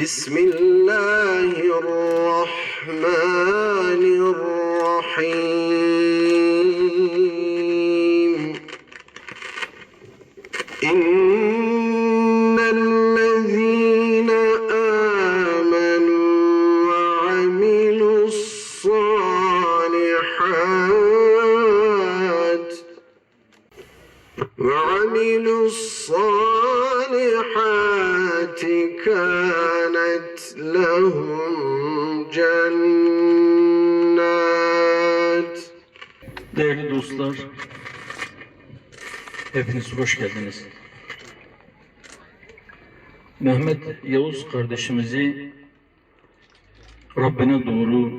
بسم الله الرحمن الرحيم إن الذين آمنوا وعملوا الصالحات كانت لهم جنات. Değerli dostlar, hepiniz hoş geldiniz. Mehmet Yavuz kardeşimizi Rabbine doğru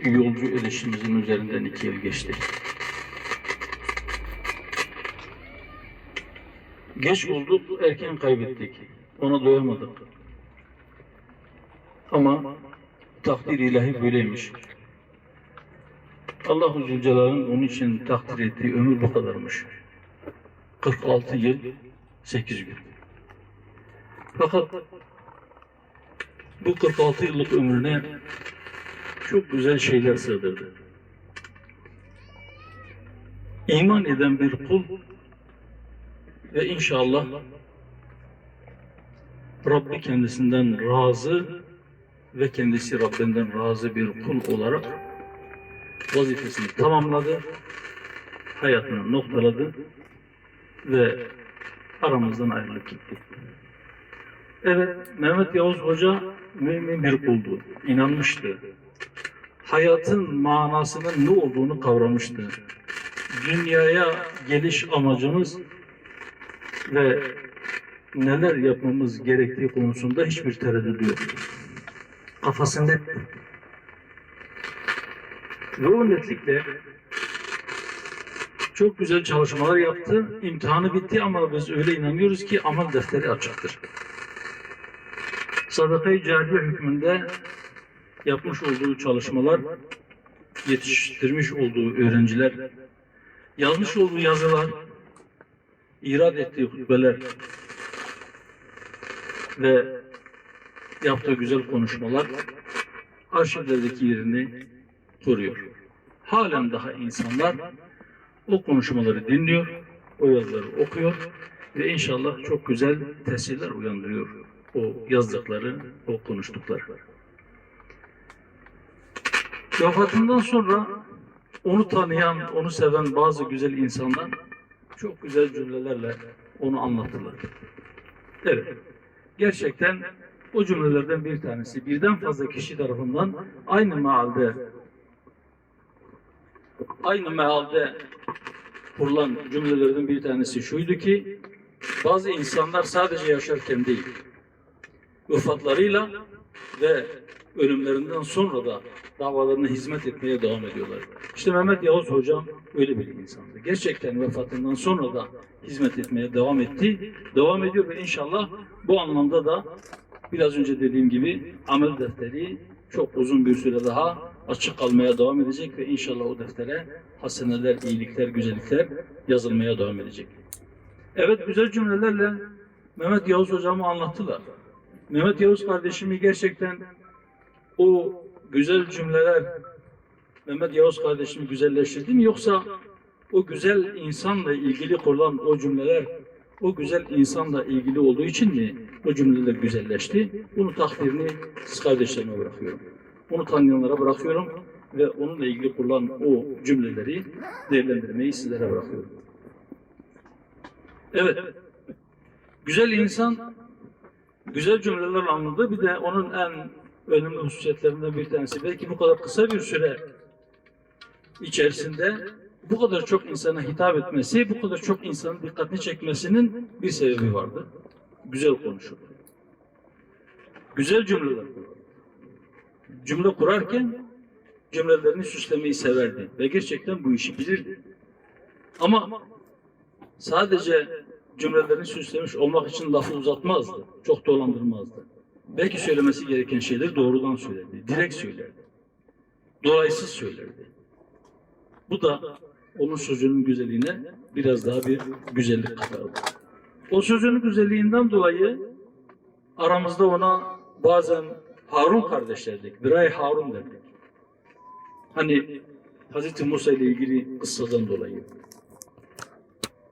yolcu edişimizin üzerinden 2 yıl geçti. Geç bulduk, erken kaybettik. Ona doyamadık. Ama takdir ilahi böyleymiş. Allah-u Zülcelal'ın onun için takdir ettiği ömür bu kadarmış. 46 yıl, 8 gün. Fakat bu 46 yıllık ömrüne çok güzel şeyler sığdırdı. İman eden bir kul ve inşallah Rabbi kendisinden razı ve kendisi Rabbinden razı bir kul olarak vazifesini tamamladı, hayatını noktaladı ve aramızdan ayrılıp gitti. Evet, Mehmet Yavuz Hoca mümin bir kuldu, inanmıştı. Hayatın manasının ne olduğunu kavramıştı. Dünyaya geliş amacımız ve neler yapmamız gerektiği konusunda hiçbir tereddüdü yok. Kafasında ve o netlikle çok güzel çalışmalar yaptı. İmtihanı bitti ama biz öyle inanıyoruz ki amel defteri açıktır. Sadaka-i cariye hükmünde yapmış olduğu çalışmalar, yetiştirmiş olduğu öğrenciler, yazmış olduğu yazılar, irad ettiği hutbeler ve yaptığı güzel konuşmalar arşivlerdeki yerini koruyor. Halen daha insanlar o konuşmaları dinliyor, o yazıları okuyor ve inşallah çok güzel tesirler uyandırıyor o yazdıkları, o konuştukları. Vefatından sonra onu tanıyan, onu seven bazı güzel insanlar çok güzel cümlelerle onu anlattılar. Evet, gerçekten o cümlelerden bir tanesi birden fazla kişi tarafından aynı mealde kurulan cümlelerden bir tanesi şuydu ki, bazı insanlar sadece yaşarken değil, vefatlarıyla ve ölümlerinden sonra da davalarına hizmet etmeye devam ediyorlar. İşte Mehmet Yavuz Hocam öyle bir insandı. Gerçekten vefatından sonra da hizmet etmeye devam etti, devam ediyor ve inşallah bu anlamda da biraz önce dediğim gibi amel defteri çok uzun bir süre daha açık kalmaya devam edecek ve inşallah o deftere haseneler, iyilikler, güzellikler yazılmaya devam edecek. Evet, güzel cümlelerle Mehmet Yavuz Hocam'ı anlattılar. Mehmet Yavuz kardeşimi gerçekten o güzel cümleler Mehmet Yavuz kardeşimi güzelleştirdi mi, yoksa o güzel insanla ilgili kurulan o cümleler o güzel insanla ilgili olduğu için mi o cümleler güzelleşti? Bunu takdirini siz kardeşlerime bırakıyorum. Onu tanıyanlara bırakıyorum ve onunla ilgili kurulan o cümleleri değerlendirmeyi sizlere bırakıyorum. Evet, güzel insan güzel cümleler anladı. Bir de onun en önemli hususiyetlerinden bir tanesi, belki bu kadar kısa bir süre içerisinde bu kadar çok insana hitap etmesi, bu kadar çok insanın dikkatini çekmesinin bir sebebi vardı. Güzel konuşurdu. Güzel cümleler kurardı. Cümle kurarken cümlelerini süslemeyi severdi ve gerçekten bu işi bilirdi. Ama sadece cümlelerini süslemiş olmak için lafı uzatmazdı, çok dolandırmazdı. Belki söylemesi gereken şeyleri doğrudan söylerdi, direkt söylerdi, dolaysız söylerdi. Bu da onun sözünün güzelliğine biraz daha bir güzellik katardı. O sözünün güzelliğinden dolayı aramızda ona bazen Harun kardeşlerdik, birer Harun derdik. Hani Hz. Musa ile ilgili kıssadan dolayı.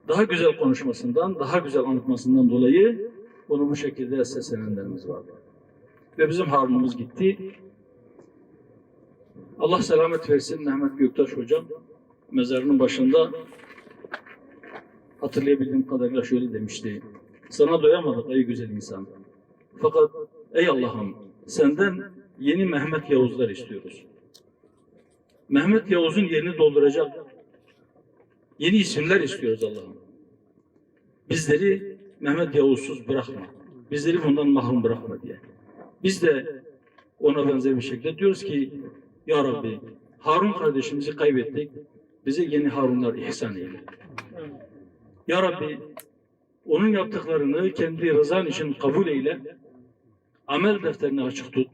Daha güzel konuşmasından, daha güzel anlatmasından dolayı bunu bu şekilde seslenenlerimiz vardı. Ve bizim Harun'umuz gitti. Allah selamet versin, Mehmet Göktaş hocam mezarının başında hatırlayabildiğim kadarıyla şöyle demişti. Sana doyamadık ey güzel insan. Fakat ey Allah'ım senden yeni Mehmet Yavuzlar istiyoruz. Mehmet Yavuz'un yerini dolduracak yeni isimler istiyoruz Allah'ım. Bizleri Mehmet Yavuz'suz bırakma. Bizleri bundan mahrum bırakma diye. Biz de ona benzer bir şekilde diyoruz ki Ya Rabbi Harun kardeşimizi kaybettik. Bize yeni Harunlar ihsan eyle. Ya Rabbi onun yaptıklarını kendi rızan için kabul eyle. Amel defterini açık tut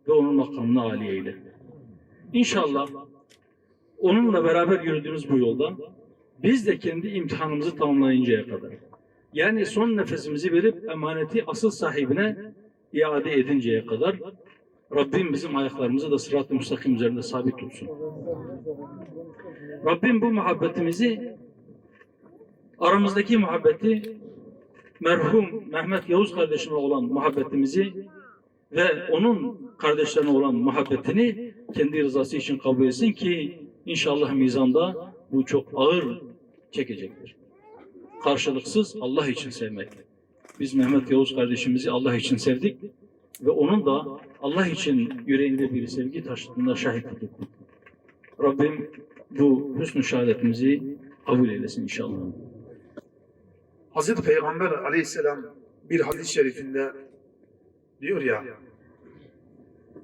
ve onun makamını âli eyle. İnşallah onunla beraber yürüdüğümüz bu yolda biz de kendi imtihanımızı tamamlayıncaya kadar, yani son nefesimizi verip emaneti asıl sahibine iade edinceye kadar Rabbim bizim ayaklarımızı da sırat-ı müstakim üzerinde sabit tutsun. Rabbim bu muhabbetimizi, aramızdaki muhabbeti, merhum Mehmet Yavuz kardeşime olan muhabbetimizi ve onun kardeşlerine olan muhabbetini kendi rızası için kabul etsin ki inşallah mizanda bu çok ağır çekecektir. Karşılıksız Allah için sevmek. Biz Mehmet Yavuz kardeşimizi Allah için sevdik ve onun da Allah için yüreğinde bir sevgi taşıdığında şahitlik ettik. Rabbim bu hüsnü şehadetimizi kabul eylesin inşallah. Hazreti Peygamber aleyhisselam bir hadis-i şerifinde diyor ya,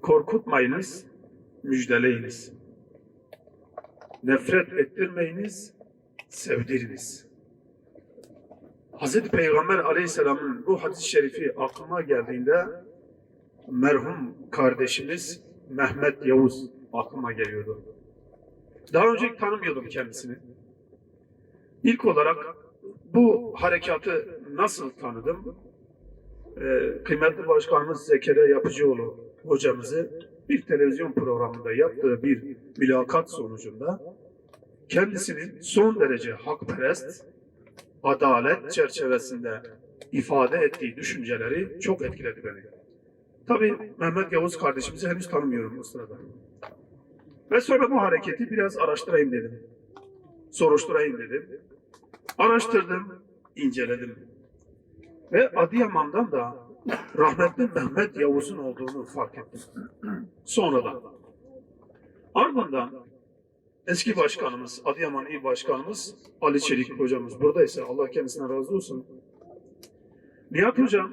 korkutmayınız, müjdeleyiniz. Nefret ettirmeyiniz, sevdiriniz. Hazreti Peygamber aleyhisselamın bu hadis-i şerifi aklıma geldiğinde merhum kardeşimiz Mehmet Yavuz aklıma geliyordu. Daha önce tanımıyordum kendisini. İlk olarak bu harekatı nasıl tanıdım? Kıymetli Başkanımız Zekeriya Yapıcıoğlu hocamızı bir televizyon programında yaptığı bir mülakat sonucunda kendisinin son derece hakperest, adalet çerçevesinde ifade ettiği düşünceleri çok etkiledi beni. Tabii Mehmet Yavuz kardeşimizi henüz tanımıyorum o sırada. Ve sonra bu hareketi biraz araştırayım dedim. Soruşturayım dedim. Araştırdım, inceledim. Ve Adıyaman'dan da rahmetli Mehmet Yavuz'un olduğunu fark ettim. Sonradan. Ardından eski başkanımız, Adıyaman İl Başkanımız Ali Çelik hocamız buradaysa Allah kendisine razı olsun. Nihat hocam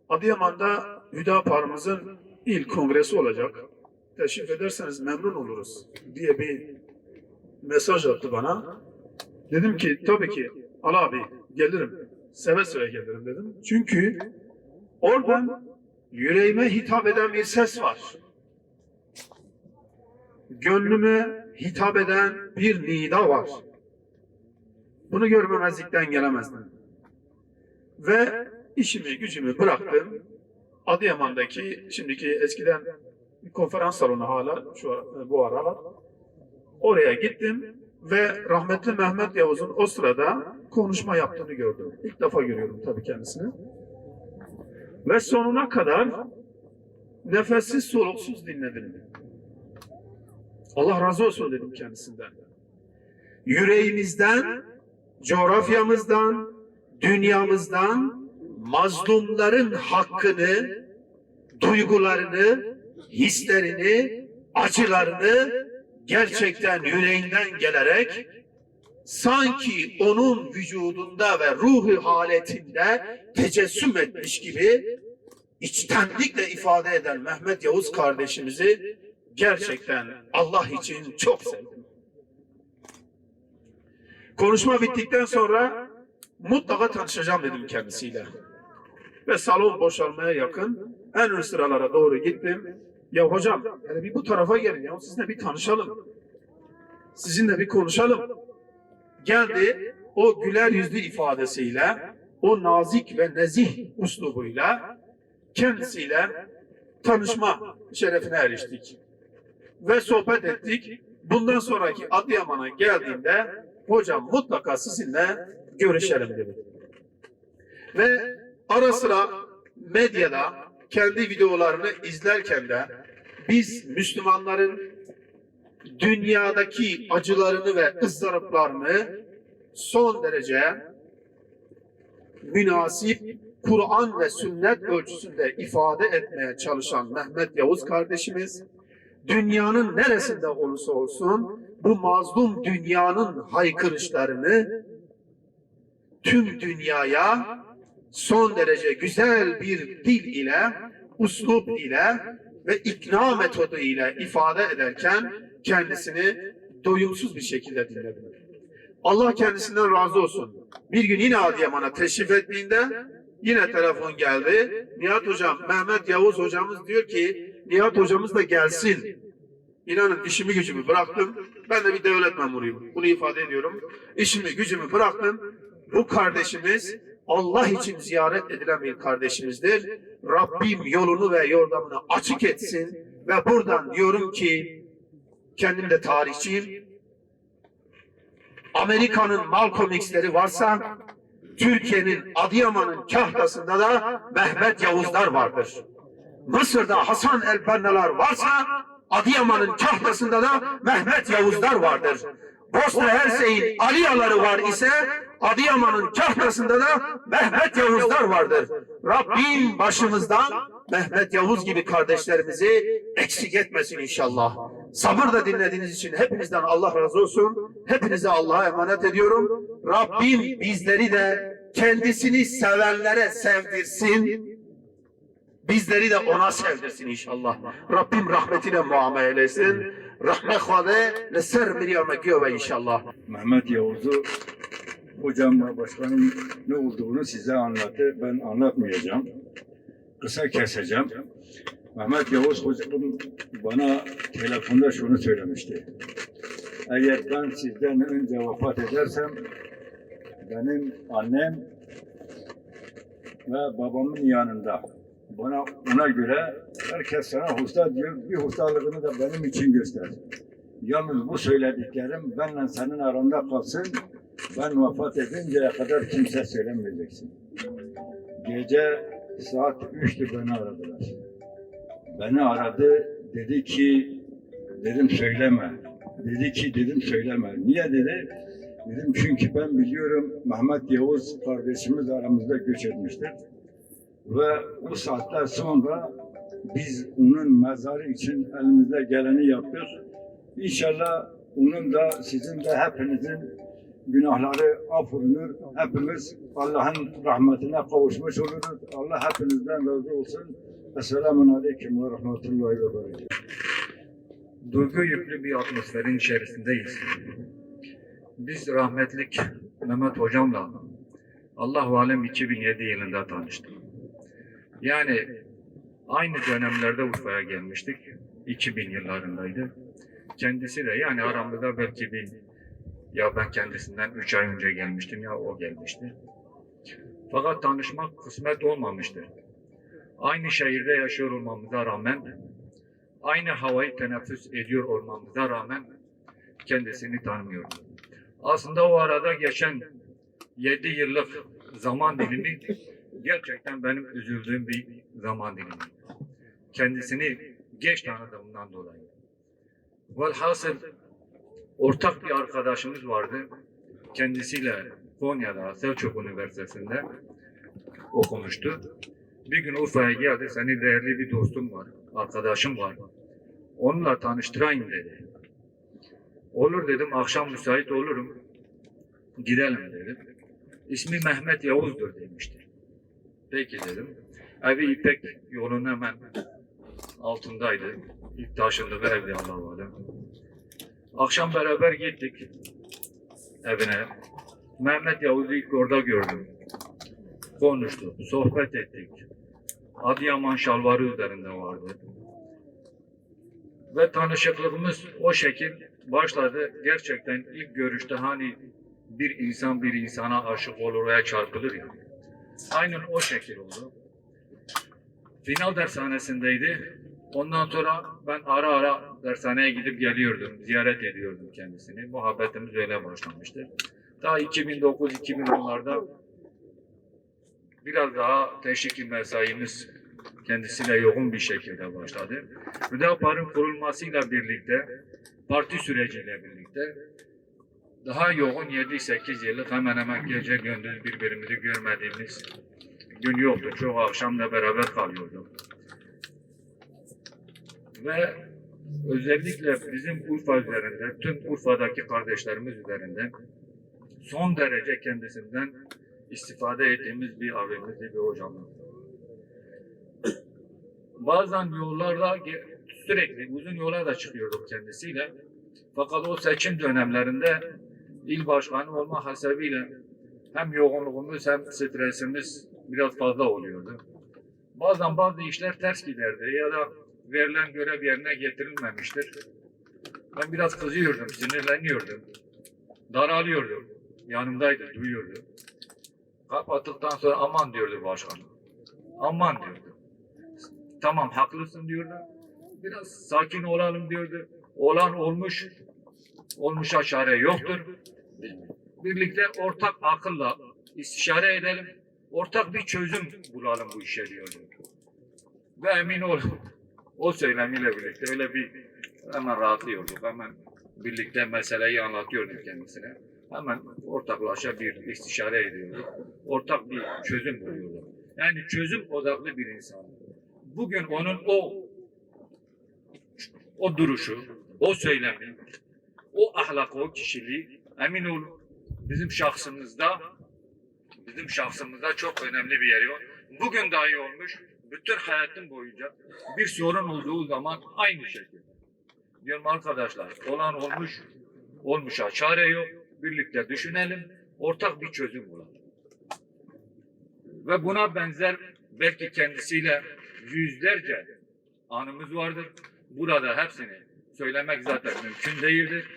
Adıyaman'da Hüdapar'ımızın il kongresi olacak. Teşrif ederseniz memnun oluruz diye bir mesaj attı bana. Dedim ki tabii ki Ali abi gelirim. Seve seve gelirim dedim. Çünkü oradan yüreğime hitap eden bir ses var. Gönlüme hitap eden bir nida var. Bunu görmemezlikten gelemezdim. Ve işimi gücümü bıraktım. Adıyaman'daki şimdiki eskiden bir konferans salonu hala bu aralar. Oraya gittim ve rahmetli Mehmet Yavuz'un o sırada konuşma yaptığını gördüm. İlk defa görüyorum tabii kendisini. Ve sonuna kadar nefessiz soluksuz dinledim. Allah razı olsun dedim kendisinden. Yüreğimizden, coğrafyamızdan, dünyamızdan mazlumların hakkını, duygularını, hislerini, acılarını gerçekten yüreğinden gelerek sanki onun vücudunda ve ruhu haletinde tecessüm etmiş gibi içtenlikle ifade eden Mehmet Yavuz kardeşimizi gerçekten Allah için çok sevdim. Konuşma bittikten sonra mutlaka tanışacağım dedim kendisiyle. Ve salon boşalmaya yakın en ön sıralara doğru gittim. Ya hocam yani bir bu tarafa gelin ya sizinle bir tanışalım. Sizinle bir konuşalım. Geldi o güler yüzlü ifadesiyle, o nazik ve nezih uslubuyla kendisiyle tanışma şerefine eriştik. Ve sohbet ettik. Bundan sonraki Adıyaman'a geldiğimde hocam mutlaka sizinle görüşelim dedi. Ve ara sıra medyada kendi videolarını izlerken de biz Müslümanların dünyadaki acılarını ve ızdıraplarını son derece münasip Kur'an ve sünnet ölçüsünde ifade etmeye çalışan Mehmet Yavuz kardeşimiz, dünyanın neresinde olursa olsun bu mazlum dünyanın haykırışlarını tüm dünyaya son derece güzel bir dil ile, uslup ile ve ikna metodu ile ifade ederken kendisini doyumsuz bir şekilde dinledim. Allah kendisinden razı olsun. Bir gün yine Adıyaman'a teşrif ettiğinde yine telefon geldi. Nihat hocam, Mehmet Yavuz hocamız diyor ki Nihat hocamız da gelsin. İnanın işimi gücümü bıraktım. Ben de bir devlet memuruyum. Bunu ifade ediyorum. İşimi gücümü bıraktım. Bu kardeşimiz Allah için ziyaret edilen bir kardeşimizdir. Rabbim yolunu ve yordamını açık etsin. Ve buradan diyorum ki kendim de tarihçiyim. Amerika'nın Malcolm X'leri varsa Türkiye'nin Adıyaman'ın kahtasında da Mehmet Yavuzlar vardır. Mısır'da Hasan el-Benna'lar varsa Adıyaman'ın kahtasında da Mehmet Yavuzlar vardır. Bosna Hersey'in Aliyaları var ise Adıyaman'ın kahtasında da Mehmet Yavuzlar vardır. Rabbim başımızdan Mehmet Yavuz gibi kardeşlerimizi eksik etmesin inşallah. Sabırla dinlediğiniz için hepinizden Allah razı olsun. Hepinize Allah'a emanet ediyorum. Rabbim bizleri de kendisini sevenlere sevdirsin. Bizleri de ona sevdirsin inşallah. Rabbim rahmetine muamele eylesin. Rahmet khade leser miriyame göve inşallah. Mehmet Yavuz'u hocamla başkanın ne olduğunu size anlattı. Ben anlatmayacağım. Kısa keseceğim. Mehmet Yavuz hocam bana telefonda şunu söylemişti. Eğer ben sizden önce vefat edersem benim annem ve babamın yanında ona göre herkes sana usta diyor, bir ustalığını da benim için göster. Yalnız bu söylediklerim benimle senin aranda kalsın. Ben vefat edinceye kadar kimse söylemeyeceksin. Gece saat 3'tü beni aradılar. Beni aradı, dedi ki, dedim söyleme. Dedi ki, dedim söyleme. Niye dedi? Dedim çünkü ben biliyorum Mehmet Yavuz kardeşimiz aramızda göç etmiştir. Ve o saatten sonra biz onun mezarı için elimizde geleni yaptık. İnşallah onun da sizin de hepinizin günahları affolunur. Hepimiz Allah'ın rahmetine kavuşmuş oluruz. Allah hepinizden razı olsun. Esselamun Aleyküm ve Rahmetullahi ve Berekatuhu. Duygu yüklü bir atmosferin içerisindeyiz. Biz rahmetlik Mehmet hocamla Allah-u Alem 2007 yılında tanıştık. Yani aynı dönemlerde Urfa'ya gelmiştik. 2000 yıllarındaydı. Kendisi de yani aramızda belki ya ben kendisinden 3 ay önce gelmiştim ya o gelmişti. Fakat tanışmak kısmet olmamıştı. Aynı şehirde yaşıyor olmamıza rağmen, aynı havayı teneffüs ediyor olmamıza rağmen kendisini tanımıyordum. Aslında o arada geçen 7 yıllık zaman dilimi gerçekten benim üzüldüğüm bir zaman dilimi. Kendisini geç tanıdığımdan dolayı. Velhasıl ortak bir arkadaşımız vardı. Kendisiyle Konya'da Selçuk Üniversitesi'nde okumuştu. Bir gün Urfa'ya geldi. Senin değerli bir dostum var, arkadaşım var. Onunla tanıştırayım dedi. Olur dedim, akşam müsait olurum. Gidelim dedim. İsmi Mehmet Yavuz'dur demişti. Peki dedim. Evi İpek yolunun hemen altındaydı. İlk taşındığı evdi Allah'u alem. Akşam beraber gittik evine. Mehmet Yavuz'u ilk orada gördüm. Konuştuk, sohbet ettik. Adıyaman şalvarı üzerinde vardı. Ve tanışıklığımız o şekil başladı. Gerçekten ilk görüşte hani bir insan bir insana aşık olur veya çarpılır ya. Aynen o şekil oldu. Final dershanesindeydi. Ondan sonra ben ara ara dershaneye gidip geliyordum, ziyaret ediyordum kendisini. Muhabbetimiz öyle başlamıştı. Daha 2009-2010'larda biraz daha teşvik mesaimiz kendisiyle yoğun bir şekilde başladı. Hüdapar'ın kurulmasıyla birlikte, parti süreciyle birlikte daha yoğun 7-8 yıllık hemen hemen gece gündüz birbirimizi görmediğimiz gün yoktu. Çoğu akşamla beraber kalıyorduk. Ve özellikle bizim Urfa üzerinde, tüm Urfa'daki kardeşlerimiz üzerinde son derece kendisinden istifade ettiğimiz bir abimizdi, bir hocamız. Bazen yollarda sürekli uzun yola da çıkıyorduk kendisiyle. Fakat o seçim dönemlerinde il başkanı olma hasebiyle hem yoğunluğumuz hem stresimiz biraz fazla oluyordu. Bazen bazı işler ters giderdi ya da verilen görev yerine getirilmemiştir. Ben biraz kızıyordum, sinirleniyordum, daralıyordum. Yanımdaydı, duyuyordu. Kapattıktan sonra aman diyordu başkanım. Aman diyordu. Tamam haklısın diyordu. Biraz sakin olalım diyordu. Olan olmuş, olmuşa çare yoktur. Birlikte ortak akılla istişare edelim. Ortak bir çözüm bulalım bu işe diyordu. Ve emin olun o söylemiyle birlikte öyle bir hemen rahatlıyorduk. Hemen birlikte meseleyi anlatıyorduk kendisine. Hemen ortaklaşa bir istişare ediyorduk. Ortak bir çözüm buluyorduk. Yani çözüm odaklı bir insan. Bugün onun o duruşu, o söylemi, o ahlakı, o kişiliği emin olun bizim şahsımızda çok önemli bir yeri var. Bugün dahi olmuş, bütün hayatım boyunca bir sorun olduğu zaman aynı şekilde. Diyorum arkadaşlar, olan olmuş, olmuşa çare yok, birlikte düşünelim, ortak bir çözüm bulalım. Ve buna benzer belki kendisiyle yüzlerce anımız vardır. Burada hepsini söylemek zaten mümkün değildir.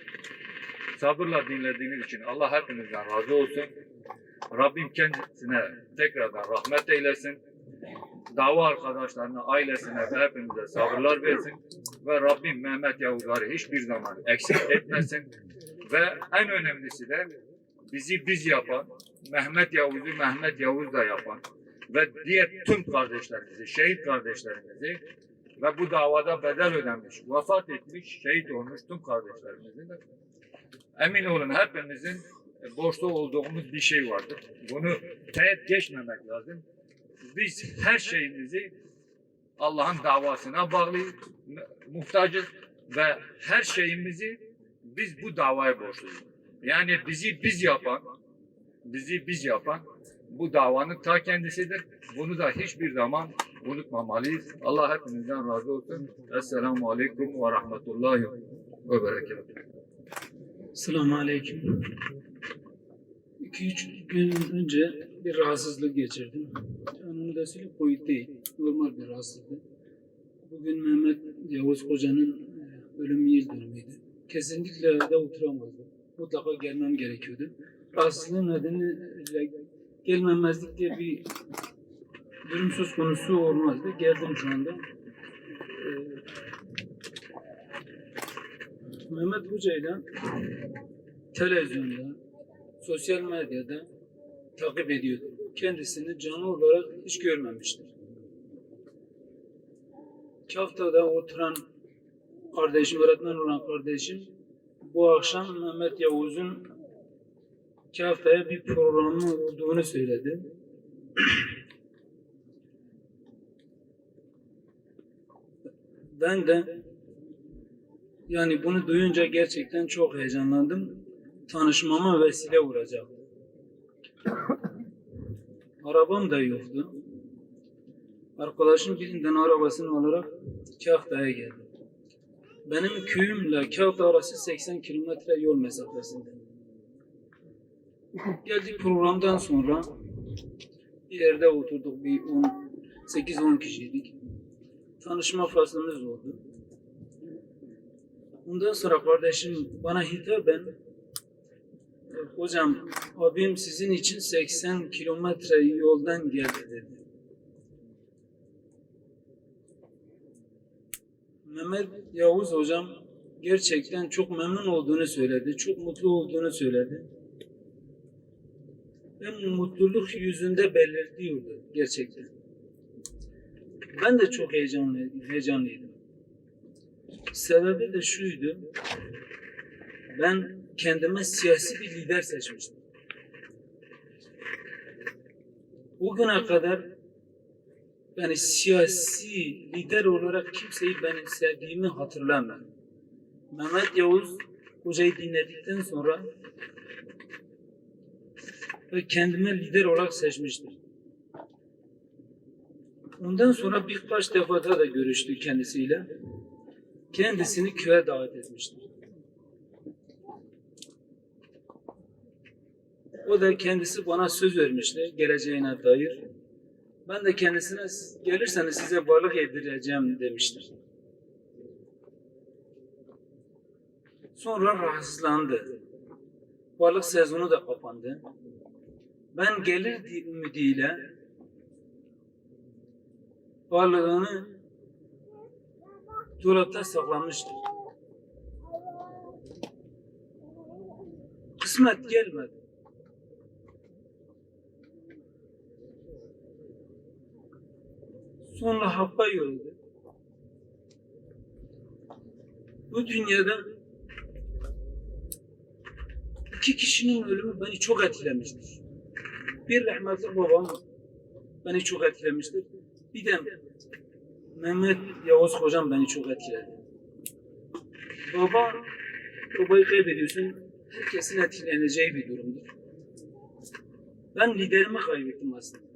Sabırla dinlediğiniz için Allah hepinizden razı olsun. Rabbim kendisine tekrardan rahmet eylesin. Dava arkadaşlarına, ailesine ve hepimize sabırlar versin. Ve Rabbim Mehmet Yavuzları hiçbir zaman eksik etmesin. Ve en önemlisi de bizi biz yapan, Mehmet Yavuz da yapan ve diğer tüm kardeşlerimizi, şehit kardeşlerimizi ve bu davada bedel ödenmiş, vefat etmiş, şehit olmuş tüm kardeşlerimizin de emin olun hepimizin borçlu olduğumuz bir şey vardır. Bunu teğet geçmemek lazım. Biz her şeyimizi Allah'ın davasına bağlıyız, muhtacız ve her şeyimizi biz bu davaya borçluyuz. Yani bizi biz yapan bu davanın ta kendisidir. Bunu da hiçbir zaman unutmamalıyız. Allah hepinizden razı olsun. Esselamu Aleyküm ve Rahmetullahi ve Berekatuhu. Selamun Aleyküm. 2-3 gün önce bir rahatsızlık geçirdim. Onun nedeni boyut değil, normal bir rahatsızlık. Bugün Mehmet Yavuz Hoca'nın ölüm yıl dönümüydü. Kesinlikle de oturamazdım. Mutlaka gelmem gerekiyordu. Rahatsızlığın nedeni gelmemezlik diye bir durum söz konusu olmazdı. Geldim şu anda. Mehmet Hoca'yla televizyonda, sosyal medyada takip ediyordum. Kendisini canlı olarak hiç görmemiştir. Kafta'da oturan kardeşim, öğretmen olan kardeşim bu akşam Mehmet Yavuz'un Kafta'ya bir programı olduğunu söyledi. Ben de yani bunu duyunca gerçekten çok heyecanlandım. Tanışmama vesile olacak. Arabam da yoktu. Arkadaşım birinden arabasını alarak Kafta'ya geldim. Benim köyümle Kağıt arası 80 kilometre yol mesafesinde. Geldik programdan sonra bir yerde oturduk, bir 8-10 kişiydik. Tanışma faslımız oldu. Ondan sonra kardeşim bana hitaben, hocam abim sizin için 80 kilometre yoldan geldi dedi. Mehmet Yavuz hocam gerçekten çok memnun olduğunu söyledi, çok mutlu olduğunu söyledi. Ve mutluluk yüzünde belirtiyordu gerçekten. Ben de çok heyecanlıydım. Sebebi de şuydu, ben kendime siyasi bir lider seçmiştim. O güne kadar yani siyasi lider olarak kimseyi benimsediğimi hatırlamıyorum. Mehmet Yavuz Hoca'yı dinledikten sonra ve kendime lider olarak seçmiştir. Ondan sonra birkaç defa da görüştük kendisiyle. Kendisini köye davet etmiştir. O da kendisi bana söz vermişti geleceğine dair. Ben de kendisine gelirseniz size balık yedireceğim demiştir. Sonra rahatsızlandı. Balık sezonu da kapandı. Ben gelir ümidiyle balığını dolapta saklamıştır. Kısmet gelmedi. Sonra Hakk'a yürüdü. Bu dünyada iki kişinin ölümü beni çok etkilemiştir. Bir rahmetli babam beni çok etkilemiştir. Bir de Mehmet Yavuz hocam beni çok etkiledi. Babayı kaybediyorsun, herkesin etkileneceği bir durumdur. Ben liderimi kaybettim aslında.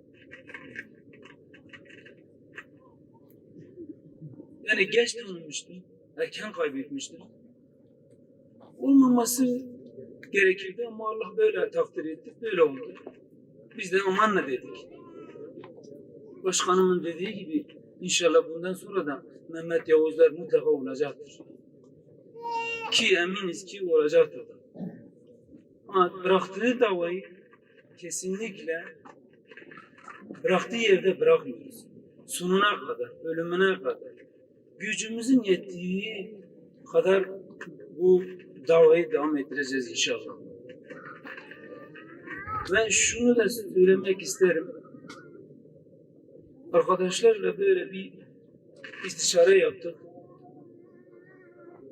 Yani geç tanınmıştım, erken kaybetmiştim. Olmaması gerekirdi ama Allah böyle takdir etti, böyle oldu. Biz de aman ne dedik. Başkanımın dediği gibi inşallah bundan sonra da Mehmet Yavuzlar mutlaka olacaktır. Ki eminiz ki olacaktır. Ama bıraktığı davayı kesinlikle bıraktığı yerde bırakmıyoruz. Sonuna kadar, ölümüne kadar. Gücümüzün yettiği kadar bu davayı devam ettireceğiz inşallah. Ve şunu da söylemek isterim. Arkadaşlarla böyle bir istişare yaptık.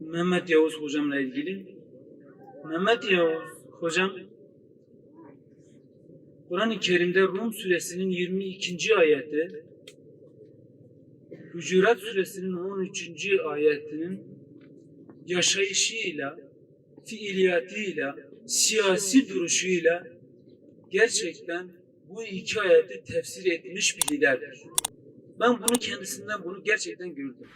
Mehmet Yavuz hocamla ilgili. Mehmet Yavuz hocam Kur'an-ı Kerim'de Rum suresinin 22. ayeti, Hucurat suresinin 13. ayetinin yaşayışıyla, fiiliyatıyla, siyasi duruşuyla gerçekten bu iki ayeti tefsir etmiş bir liderdir. Ben bunu kendisinden gerçekten gördüm.